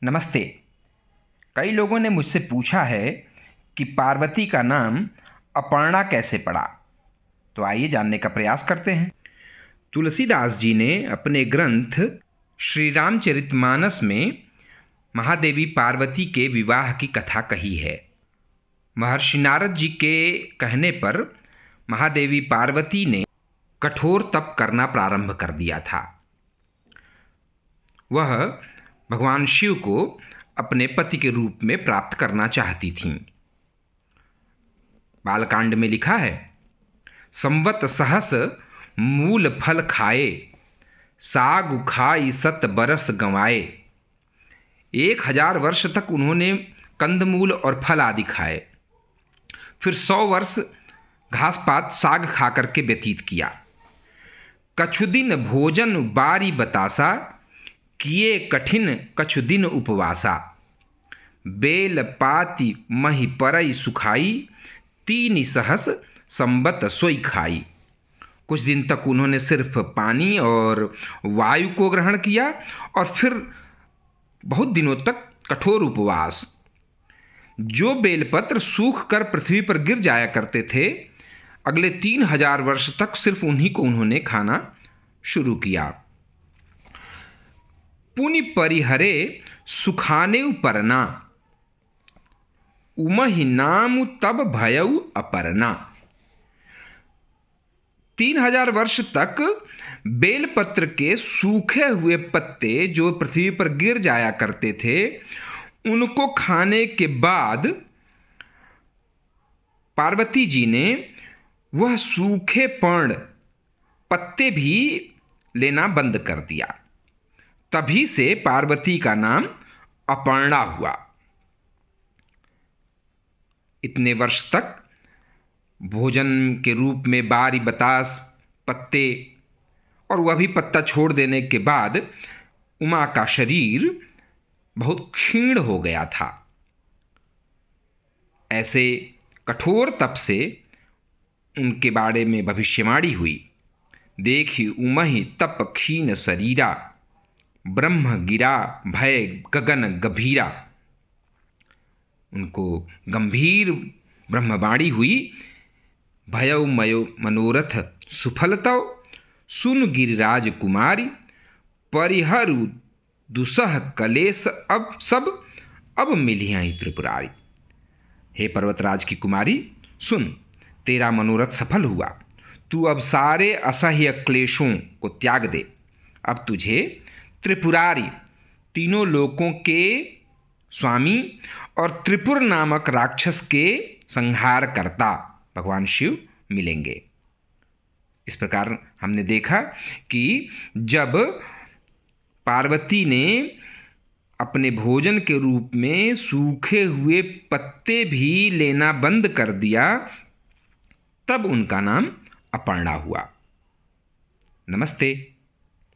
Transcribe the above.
नमस्ते। कई लोगों ने मुझसे पूछा है कि पार्वती का नाम अपर्णा कैसे पड़ा। तो आइए जानने का प्रयास करते हैं। तुलसीदास जी ने अपने ग्रंथ श्री रामचरितमानस में महादेवी पार्वती के विवाह की कथा कही है। महर्षि नारद जी के कहने पर महादेवी पार्वती ने कठोर तप करना प्रारंभ कर दिया था। वह भगवान शिव को अपने पति के रूप में प्राप्त करना चाहती थीं। बालकांड में लिखा है, संवत सहस मूल फल खाए, साग खाई सत बरस गंवाए। 1000 वर्ष तक उन्होंने कंदमूल और फल आदि खाए, फिर 100 वर्ष घास पात साग खा करके व्यतीत किया। कछु दिन भोजन बारी बतासा, किए कठिन कछु दिन उपवासा। बेल पाती मही परई सुखाई, 3 सहस संबत सोई खाई। कुछ दिन तक उन्होंने सिर्फ पानी और वायु को ग्रहण किया और फिर बहुत दिनों तक कठोर उपवास। जो बेलपत्र सूख कर पृथ्वी पर गिर जाया करते थे, अगले 3000 वर्ष तक सिर्फ उन्हीं को उन्होंने खाना शुरू किया। पुनि परिहरे सुखाने परना, उमहि नाम तब भयउ अपर्णा। 3000 वर्ष तक बेलपत्र के सूखे हुए पत्ते जो पृथ्वी पर गिर जाया करते थे, उनको खाने के बाद पार्वती जी ने वह सूखे पर्ण पत्ते भी लेना बंद कर दिया। तभी से पार्वती का नाम अपर्णा हुआ। इतने वर्ष तक भोजन के रूप में बारी बतास पत्ते, और वह भी पत्ता छोड़ देने के बाद उमा का शरीर बहुत क्षीण हो गया था। ऐसे कठोर तप से उनके बारे में भविष्यवाणी हुई। देखी उमहि तप क्षीण शरीरा, ब्रह्म गिरा भय गगन गंभीरा। उनको गंभीर ब्रह्मवाणी हुई। भयउ मयो मनोरथ सुफलतौ, सुन गिरिराज कुमारी। परिहरु दुसह कलेश अब मिलियाँ त्रिपुरारी। हे पर्वतराज की कुमारी, सुन, तेरा मनोरथ सफल हुआ। तू अब सारे असह्य क्लेशों को त्याग दे। अब तुझे त्रिपुरारी, तीनों लोकों के स्वामी और त्रिपुर नामक राक्षस के संहार करता भगवान शिव मिलेंगे। इस प्रकार हमने देखा कि जब पार्वती ने अपने भोजन के रूप में सूखे हुए पत्ते भी लेना बंद कर दिया, तब उनका नाम अपर्णा हुआ। नमस्ते।